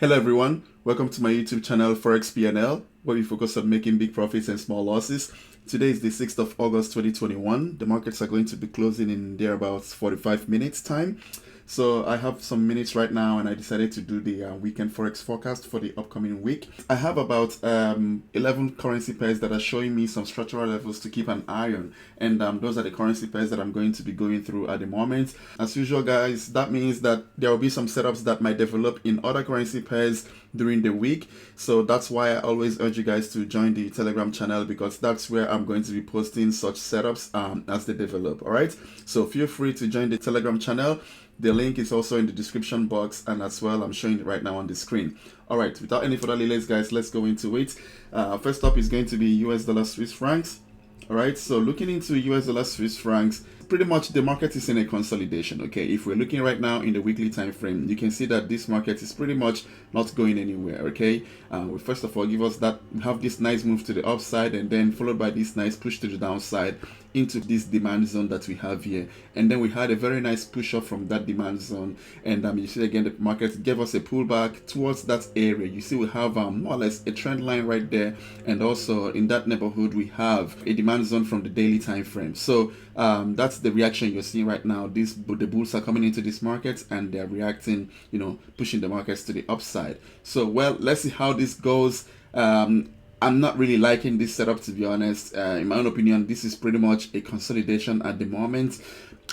Hello everyone, welcome to my YouTube channel ForexPnL, where we focus on making big profits and small losses. Today is the 6th of August 2021. The markets are going to be closing in thereabouts 45 minutes time. So I have some minutes right now and I decided to do the weekend Forex forecast for the upcoming week. I have about 11 currency pairs that are showing me some structural levels to keep an eye on. And those are the currency pairs that I'm going to be going through at the moment. As usual guys, that means that there will be some setups that might develop in other currency pairs during the week. So that's why I always urge you guys to join the Telegram channel, because that's where I'm going to be posting such setups as they develop. All right, so feel free to join the Telegram channel. The link is also in the description box, and as well I'm showing it right now on the screen. All right, without any further delays guys, let's go into it. First up is going to be US dollar Swiss francs. All right, so looking into US dollar Swiss francs, pretty much the market is in a consolidation. Okay, if we're looking right now in the weekly time frame, you can see that this market is pretty much not going anywhere. Okay, we first of all have this nice move to the upside, and then followed by this nice push to the downside into this demand zone that we have here, and then we had a very nice push up from that demand zone, and you see again the market gave us a pullback towards that area. You see we have more or less a trend line right there, and also in that neighborhood we have a demand zone from the daily time frame. So that's the reaction you're seeing right now. The bulls are coming into this market and they're reacting, you know, pushing the markets to the upside. So well, let's see how this goes. I'm not really liking this setup, to be honest. In my own opinion, this is pretty much a consolidation at the moment.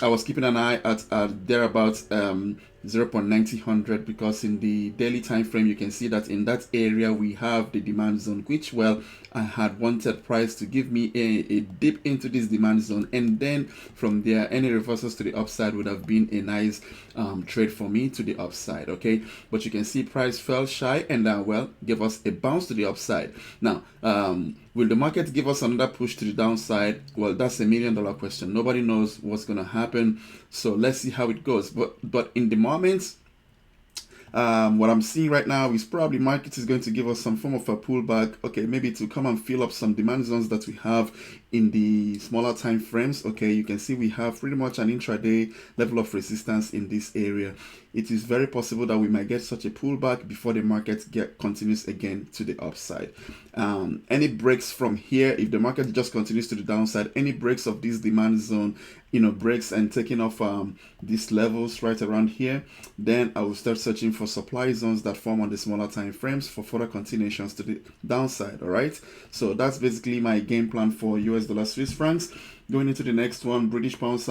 I was keeping an eye at thereabouts 0.9000, because in the daily time frame you can see that in that area we have the demand zone, which, well, I had wanted price to give me a dip into this demand zone, and then from there any reversals to the upside would have been a nice trade for me to the upside. Okay, but you can see price fell shy and well, gave us a bounce to the upside. Now will the market give us another push to the downside? Well, that's $1 million question. Nobody knows what's gonna happen, so let's see how it goes. But in the moment, what I'm seeing right now is probably market is going to give us some form of a pullback. Okay, maybe to come and fill up some demand zones that we have in the smaller time frames. Okay, you can see we have pretty much an intraday level of resistance in this area. It is very possible that we might get such a pullback before the market continues again to the upside. Any breaks from here, if the market just continues to the downside, any breaks of this demand zone, you know, breaks and taking off these levels right around here, then I will start searching for supply zones that form on the smaller time frames for further continuations to the downside. All right, so that's basically my game plan for US dollar Swiss francs. Going into the next one, British pounds,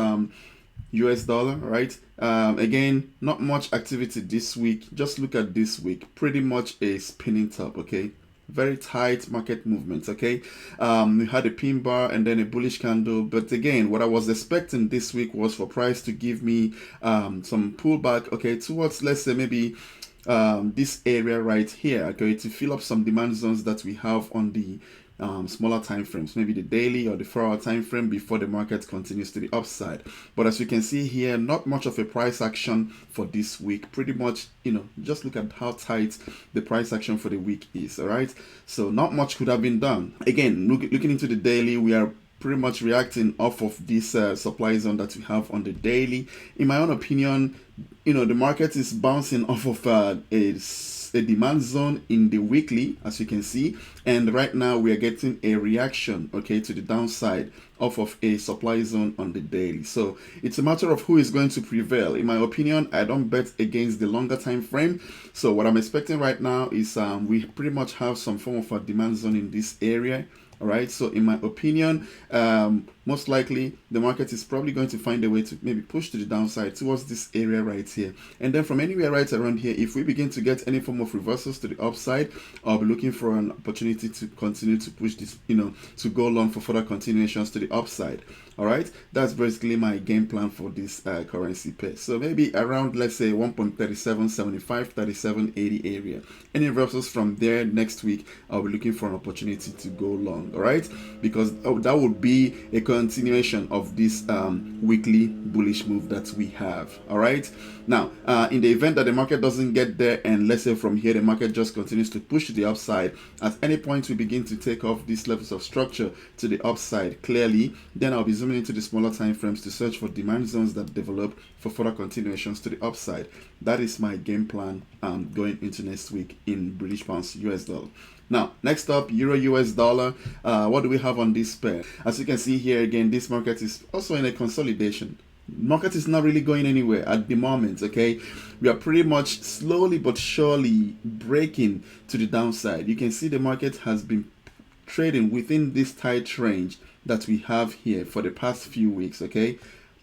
US dollar. Right, again, not much activity this week. Just look at this week, pretty much a spinning top. Okay, very tight market movements. Okay, we had a pin bar and then a bullish candle, but again, what I was expecting this week was for price to give me some pullback, okay, towards, let's say, maybe this area right here, okay, to fill up some demand zones that we have on the smaller time frames, maybe the daily or the 4-hour time frame, before the market continues to the upside. But as you can see here, not much of a price action for this week. Pretty much, you know, just look at how tight the price action for the week is. All right, so not much could have been done. Again, looking into the daily, we are pretty much reacting off of this supply zone that we have on the daily. In my own opinion, you know, the market is bouncing off of a demand zone in the weekly, as you can see, and right now we are getting a reaction, okay, to the downside off of a supply zone on the daily. So it's a matter of who is going to prevail. In my opinion, I don't bet against the longer time frame. So what I'm expecting right now is we pretty much have some form of a demand zone in this area. All right, so in my opinion, most likely the market is probably going to find a way to maybe push to the downside towards this area right here, and then from anywhere right around here, if we begin to get any form of reversals to the upside, I'll be looking for an opportunity to continue to push this, you know, to go long for further continuations to the upside. All right, that's basically my game plan for this currency pair. So maybe around, let's say, 1.3775, 37.80 area. Any reversals from there next week, I'll be looking for an opportunity to go long. All right, because that would be a continuation of this weekly bullish move that we have. All right, now in the event that the market doesn't get there, and let's say from here the market just continues to push to the upside, at any point we begin to take off these levels of structure to the upside clearly, then I'll be zooming into the smaller time frames to search for demand zones that develop for further continuations to the upside. That is my game plan going into next week in British pounds US dollar. Now, next up, Euro US dollar. What do we have on this pair? As you can see here again, this market is also in a consolidation. Market is not really going anywhere at the moment. Okay, we are pretty much slowly but surely breaking to the downside. You can see the market has been trading within this tight range that we have here for the past few weeks. Okay,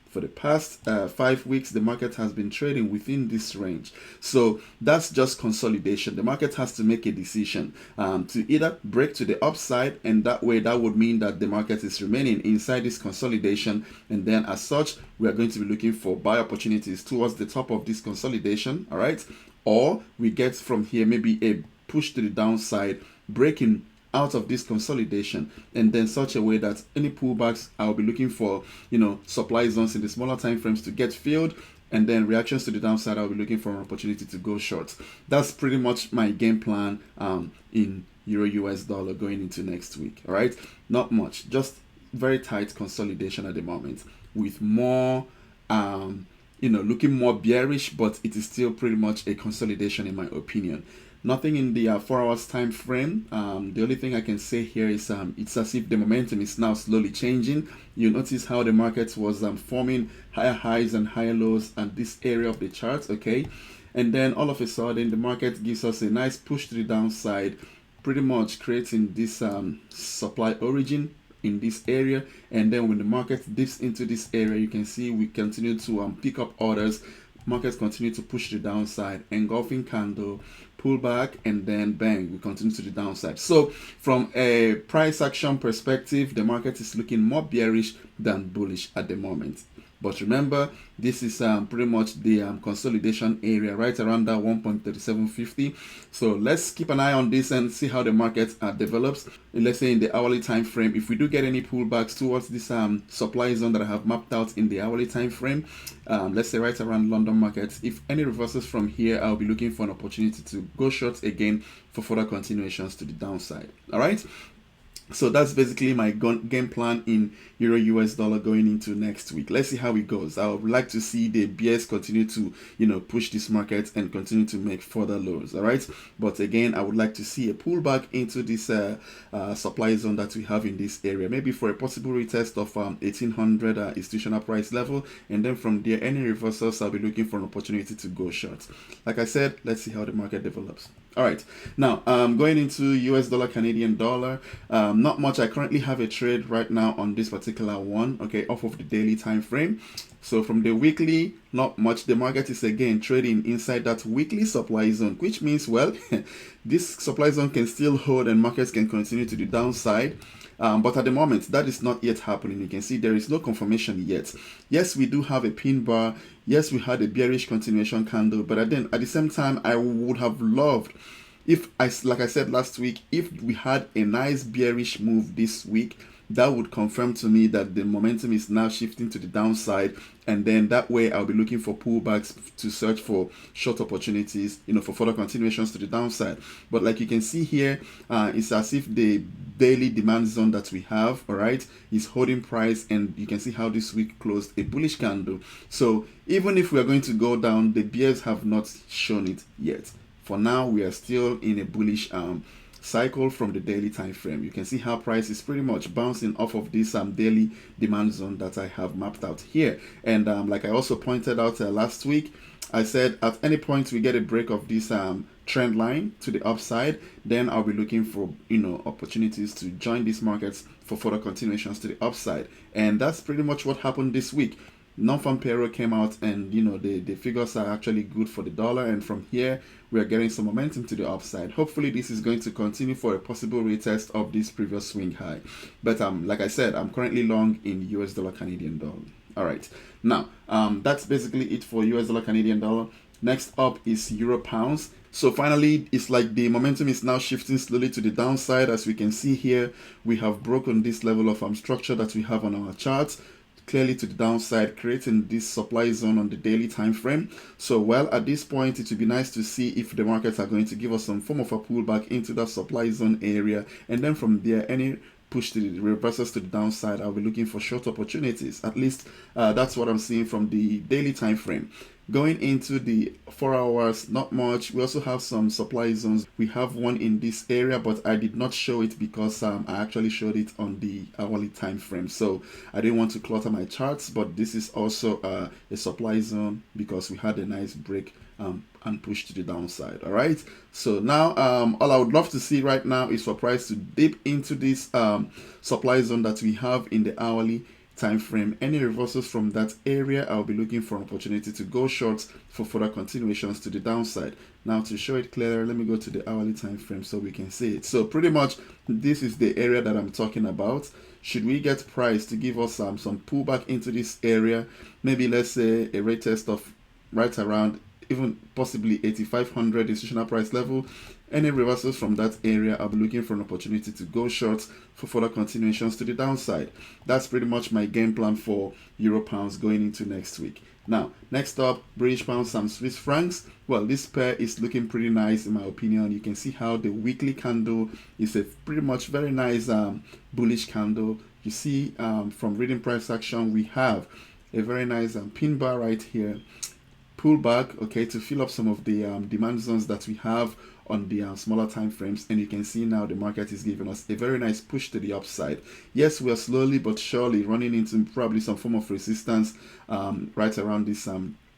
for the past 5 weeks, the market has been trading within this range. So that's just consolidation. The market has to make a decision to either break to the upside, and that way that would mean that the market is remaining inside this consolidation, and then as such we are going to be looking for buy opportunities towards the top of this consolidation. All right, or we get from here maybe a push to the downside, breaking out of this consolidation, and then such a way that any pullbacks I'll be looking for, supply zones in the smaller time frames to get filled, and then reactions to the downside I'll be looking for an opportunity to go short. That's pretty much my game plan in Euro US dollar going into next week. All right, not much, just very tight consolidation at the moment with more looking more bearish, but it is still pretty much a consolidation in my opinion. Nothing in the 4 hours time frame. The only thing I can say here is it's as if the momentum is now slowly changing. You notice how the market was forming higher highs and higher lows at this area of the chart. Okay, and then all of a sudden the market gives us a nice push to the downside, pretty much creating this supply origin in this area. And then when the market dips into this area, you can see we continue to pick up orders. Markets continue to push the downside, engulfing candle, pullback, and then bang, we continue to the downside. So from a price action perspective, the market is looking more bearish than bullish at the moment. But remember, this is pretty much the consolidation area right around that 1.3750. So let's keep an eye on this and see how the market develops. Let's say in the hourly time frame, if we do get any pullbacks towards this supply zone that I have mapped out in the hourly time frame, let's say right around London markets, if any reverses from here, I'll be looking for an opportunity to go short again for further continuations to the downside. All right, so that's basically my game plan in Euro US dollar going into next week. Let's see how it goes. I would like to see the bears continue to push this market and continue to make further lows. All right, but again, I would like to see a pullback into this supply zone that we have in this area, maybe for a possible retest of 1800 institutional price level, and then from there any reversals I'll be looking for an opportunity to go short. Like I said, let's see how the market develops. All right, now going into US dollar Canadian dollar, not much. I currently have a trade right now on this particular one, okay, off of the daily time frame. So from the weekly, not much. The market is again trading inside that weekly supply zone, which means, well, this supply zone can still hold and markets can continue to the downside. But at the moment, that is not yet happening. You can see there is no confirmation yet. Yes, we do have a pin bar. Yes, we had a bearish continuation candle. But then at the same time, I would have loved if, like I said last week, if we had a nice bearish move this week, that would confirm to me that the momentum is now shifting to the downside, and then that way I'll be looking for pullbacks to search for short opportunities, for further continuations to the downside. But like you can see here, it's as if the daily demand zone that we have, all right, is holding price, and you can see how this week closed a bullish candle. So even if we are going to go down, the bears have not shown it yet. For now, we are still in a bullish cycle from the daily time frame. You can see how price is pretty much bouncing off of this daily demand zone that I have mapped out here. And like I also pointed out last week, I said at any point we get a break of this trend line to the upside, then I'll be looking for opportunities to join these markets for further continuations to the upside. And that's pretty much what happened this week. Non-farm payroll came out, and the figures are actually good for the dollar, and from here we are getting some momentum to the upside. Hopefully this is going to continue for a possible retest of this previous swing high. But like I said, I'm currently long in US dollar Canadian dollar. All right, now that's basically it for US dollar Canadian dollar. Next up is Euro pounds. So finally, it's like the momentum is now shifting slowly to the downside. As we can see here, we have broken this level of structure that we have on our charts, clearly to the downside, creating this supply zone on the daily time frame. So well, at this point, it would be nice to see if the markets are going to give us some form of a pullback into that supply zone area, and then from there any push to the reversals to the downside, I'll be looking for short opportunities. At least that's what I'm seeing from the daily time frame. Going into the 4 hours, not much. We also have some supply zones. We have one in this area, but I did not show it because I actually showed it on the hourly time frame. So I didn't want to clutter my charts, but this is also a supply zone because we had a nice break and push to the downside. All right, so now all I would love to see right now is for price to dip into this supply zone that we have in the hourly time frame. Any reversals from that area, I'll be looking for an opportunity to go short for further continuations to the downside. Now to show it clearer, let me go to the hourly time frame so we can see it. So pretty much this is the area that I'm talking about. Should we get price to give us some pullback into this area, maybe let's say a rate test of right around even possibly 8,500 institutional price level, any reversals from that area, I'll be looking for an opportunity to go short for further continuations to the downside. That's pretty much my game plan for Euro Pounds going into next week. Now, next up, British Pounds and Swiss Francs. Well, this pair is looking pretty nice in my opinion. You can see how the weekly candle is a pretty much very nice bullish candle. You see from reading price action, we have a very nice pin bar right here. Pull back, okay, to fill up some of the demand zones that we have on the smaller time frames, and you can see now the market is giving us a very nice push to the upside. Yes, we are slowly but surely running into probably some form of resistance right around this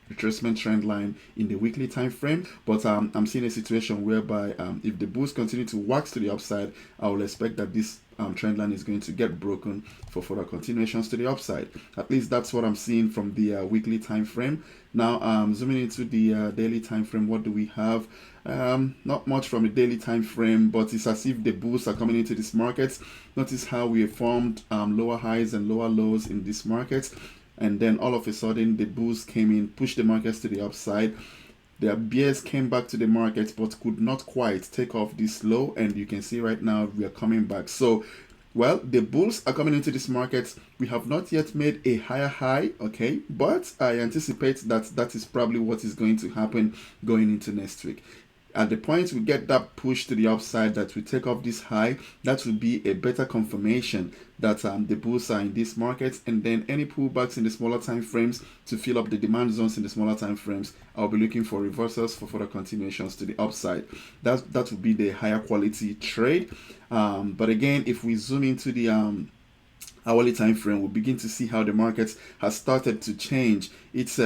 retracement trend line in the weekly time frame, but I'm seeing a situation whereby if the bulls continue to wax to the upside, I will expect that this trend line is going to get broken for further continuations to the upside. At least that's what I'm seeing from the weekly time frame. Now zooming into the daily time frame, what do we have? Not much from the daily time frame, but it's as if the bulls are coming into this market. Notice how we have formed lower highs and lower lows in this market, and then all of a sudden the bulls came in, pushed the markets to the upside. The bears came back to the market but could not quite take off this low, and you can see right now we are coming back. So well, the bulls are coming into this market. We have not yet made a higher high, okay, but I anticipate that that is probably what is going to happen going into next week. At the point we get that push to the upside, that we take off this high, that will be a better confirmation that the bulls are in this market. And then any pullbacks in the smaller time frames to fill up the demand zones in the smaller time frames, I'll be looking for reversals for further continuations to the upside. That would be the higher quality trade. But again, if we zoom into the hourly time frame, we'll begin to see how the market has started to change its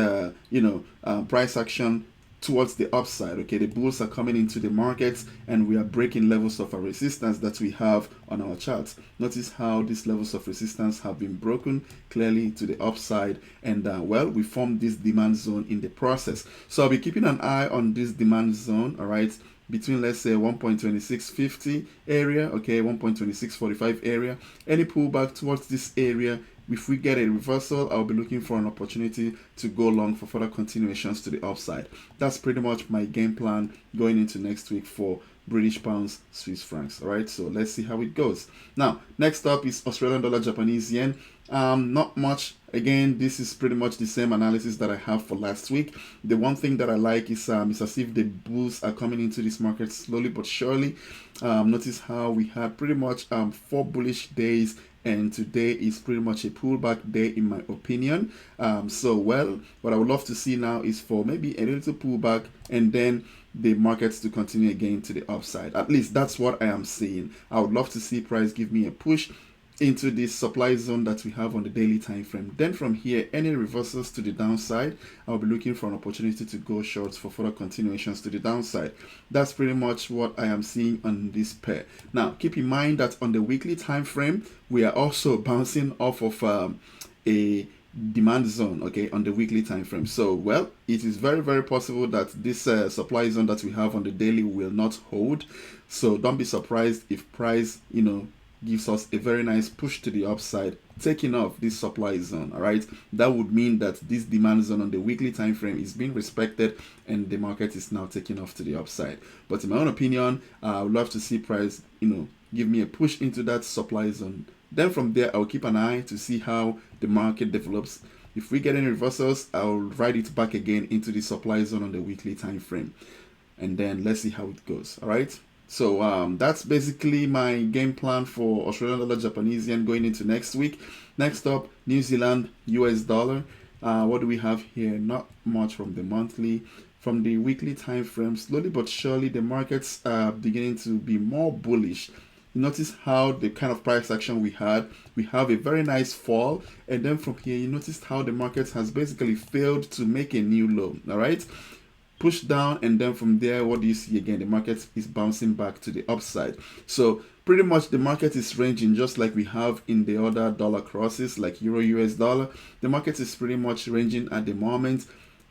price action towards the upside. Okay, the bulls are coming into the market and we are breaking levels of resistance that we have on our charts. Notice how these levels of resistance have been broken clearly to the upside, and well, we formed this demand zone in the process. So I'll be keeping an eye on this demand zone, all right, between let's say 1.2650 area, okay, 1.2645 area. Any pullback towards this area, if we get a reversal, I'll be looking for an opportunity to go long for further continuations to the upside. That's pretty much my game plan going into next week for British pounds, Swiss francs. All right, so let's see how it goes. Now, next up is Australian dollar, Japanese yen. Not much. Again, this is pretty much the same analysis that I have for last week. The one thing that I like is it's as if the bulls are coming into this market slowly but surely. Notice how we had pretty much 4 bullish days, and today is pretty much a pullback day in my opinion. So well, what I would love to see now is for maybe a little pullback and then the markets to continue again to the upside. At least that's what I am seeing. I would love to see price give me a push into this supply zone that we have on the daily time frame. Then from here, any reversals to the downside, I'll be looking for an opportunity to go short for further continuations to the downside. That's pretty much what I am seeing on this pair. Now, keep in mind that on the weekly time frame, we are also bouncing off of a demand zone, okay, on the weekly time frame. So well, it is very, very possible that this supply zone that we have on the daily will not hold. So don't be surprised if price, gives us a very nice push to the upside, taking off this supply zone. All right, that would mean that this demand zone on the weekly time frame is being respected and the market is now taking off to the upside. But in my own opinion, I would love to see price give me a push into that supply zone. Then from there, I'll keep an eye to see how the market develops. If we get any reversals, I'll ride it back again into the supply zone on the weekly time frame, and then let's see how it goes. All right. So that's basically my game plan for Australian dollar, Japanese yen going into next week. Next up, New Zealand US dollar. What do we have here? Not much from the monthly. From the weekly time frame, slowly but surely the markets are beginning to be more bullish. You notice how the kind of price action we had, we have a very nice fall, and then from here you noticed how the market has basically failed to make a new low. All right, push down, and then from there, what do you see again? The market is bouncing back to the upside. So pretty much the market is ranging just like we have in the other dollar crosses like Euro US dollar. The market is pretty much ranging at the moment.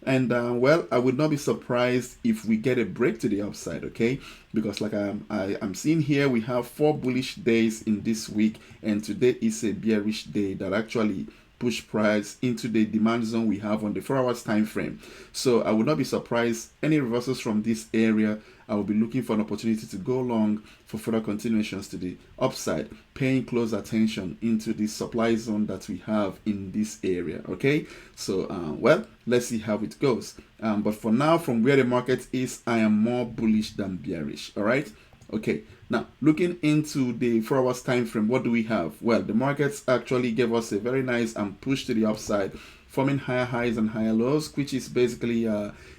And well, I would not be surprised if we get a break to the upside, okay? Because like I'm seeing here, we have 4 bullish days in this week, and today is a bearish day that actually push price into the demand zone we have on the 4 hours time frame. So I would not be surprised any reversals from this area. I will be looking for an opportunity to go long for further continuations to the upside, paying close attention into the supply zone that we have in this area. Okay, so well, let's see how it goes. But for now, from where the market is, I am more bullish than bearish. All right. Okay, now looking into the 4 hours time frame, what do we have? Well, the markets actually gave us a very nice push to the upside, forming higher highs and higher lows, which is basically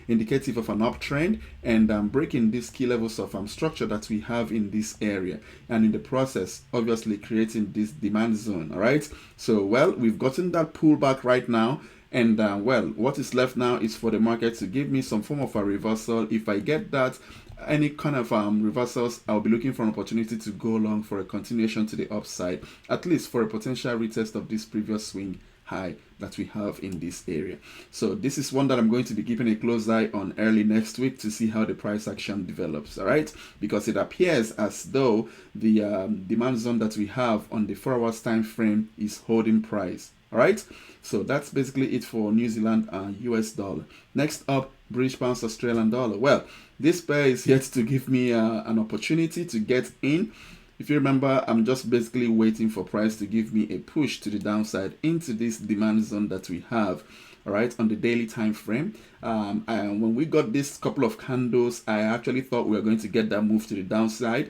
indicative of an uptrend, and breaking these key levels of structure that we have in this area, and in the process obviously creating this demand zone. All right, so well, we've gotten that pullback right now. And well, what is left now is for the market to give me some form of a reversal. If I get that, any kind of reversals, I'll be looking for an opportunity to go long for a continuation to the upside, at least for a potential retest of this previous swing high that we have in this area. So this is one that I'm going to be keeping a close eye on early next week to see how the price action develops. All right, because it appears as though the demand zone that we have on the 4 hours time frame is holding price. All right, so that's basically it for New Zealand and US dollar. Next up, British pounds, Australian dollar. Well, this pair is yet to give me an opportunity to get in. If you remember, I'm just basically waiting for price to give me a push to the downside into this demand zone that we have. All right, on the daily time frame. And when we got this couple of candles, I actually thought we were going to get that move to the downside.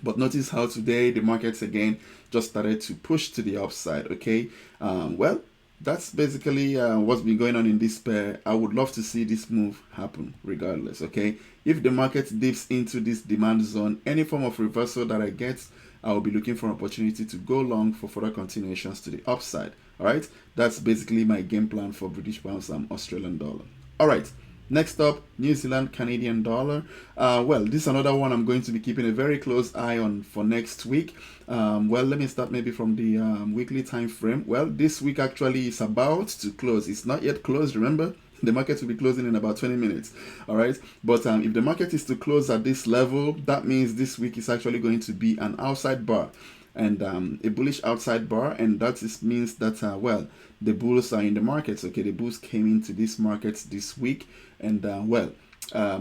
But notice how today the markets again just started to push to the upside. Okay, well, that's basically what's been going on in this pair. I would love to see this move happen regardless. Okay, if the market dips into this demand zone, any form of reversal that I get, I will be looking for an opportunity to go long for further continuations to the upside. All right, that's basically my game plan for British pounds and Australian dollar. All right, next up, New Zealand Canadian dollar. Well, this is another one I'm going to be keeping a very close eye on for next week. Well, let me start maybe from the weekly time frame. Well, this week actually is about to close. It's not yet closed, remember? The market will be closing in about 20 minutes. All right, but if the market is to close at this level, that means this week is actually going to be an outside bar, and a bullish outside bar, and that means that well, the bulls are in the markets. Okay, the bulls came into this market this week, and well,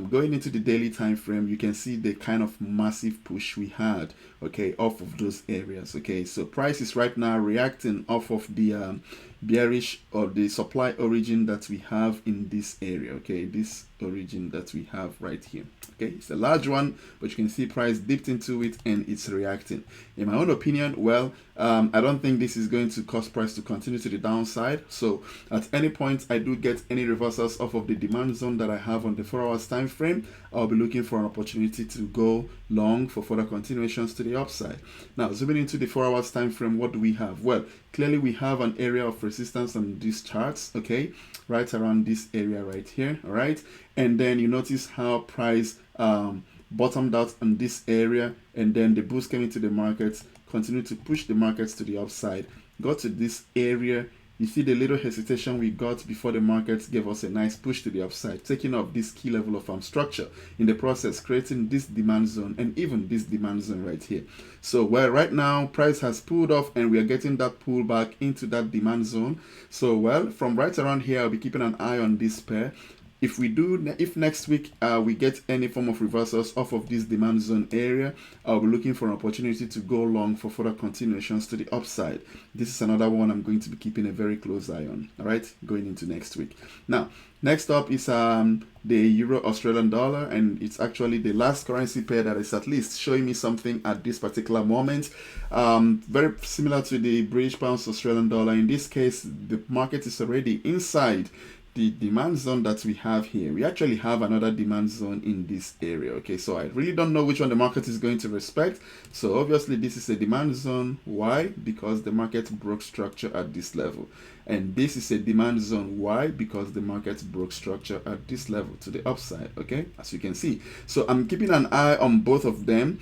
going into the daily time frame, you can see the kind of massive push we had, okay, off of those areas. Okay, so price is right now reacting off of the bearish or the supply origin that we have in this area. Okay, this origin that we have right here. Okay, it's a large one, but you can see price dipped into it and it's reacting. In my own opinion, well, I don't think this is going to cause price to continue to the downside. So at any point I do get any reversals off of the demand zone that I have on the 4 hours time frame, I'll be looking for an opportunity to go long for further continuations to the upside. Now zooming into the 4 hours time frame, what do we have? Well, clearly we have an area of resistance on these charts, okay, right around this area right here. All right, and then you notice how price bottomed out on this area, and then the boost came into the markets, continued to push the markets to the upside, got to this area. You see the little hesitation we got before the markets gave us a nice push to the upside, taking up this key level of structure, in the process creating this demand zone and even this demand zone right here. So well, right now price has pulled off and we are getting that pull back into that demand zone. So well, from right around here, I'll be keeping an eye on this pair. if next week we get any form of reversals off of this demand zone area, I'll be looking for an opportunity to go long for further continuations to the upside. This is another one I'm going to be keeping a very close eye on, all right, going into next week. Now, next up is the Euro Australian dollar, and it's actually the last currency pair that is at least showing me something at this particular moment. Very similar to the British pounds Australian dollar. In this case, the market is already inside the demand zone that we have here. We actually have another demand zone in this area. Okay, so I really don't know which one the market is going to respect. So obviously this is a demand zone. Why? Because the market broke structure at this level. And this is a demand zone. Why? Because the market broke structure at this level to the upside. Okay, as you can see. So I'm keeping an eye on both of them.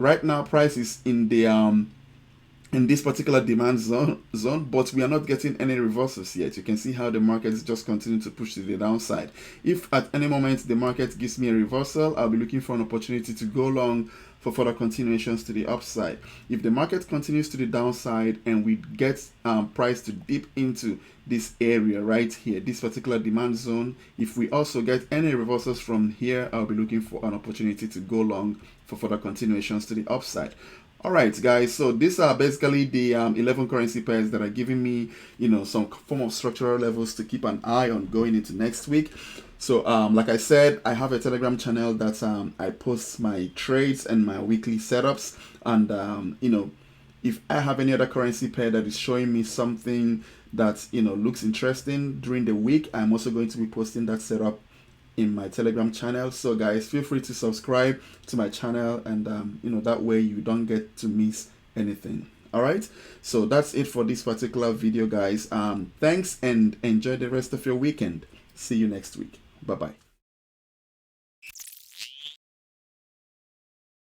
Right now, price is in the in this particular demand zone, but we are not getting any reversals yet. You can see how the market is just continuing to push to the downside. If at any moment the market gives me a reversal, I'll be looking for an opportunity to go long for further continuations to the upside. If the market continues to the downside and we get price to dip into this area right here, this particular demand zone, if we also get any reversals from here, I'll be looking for an opportunity to go long for further continuations to the upside. All right, guys, so these are basically the 11 currency pairs that are giving me, some form of structural levels to keep an eye on going into next week. So like I said, I have a Telegram channel that I post my trades and my weekly setups. And, if I have any other currency pair that is showing me something that, looks interesting during the week, I'm also going to be posting that setup in my Telegram channel. So guys, feel free to subscribe to my channel, and that way you don't get to miss anything. All right, so that's it for this particular video, guys. Thanks, and enjoy the rest of your weekend. See you next week. Bye bye.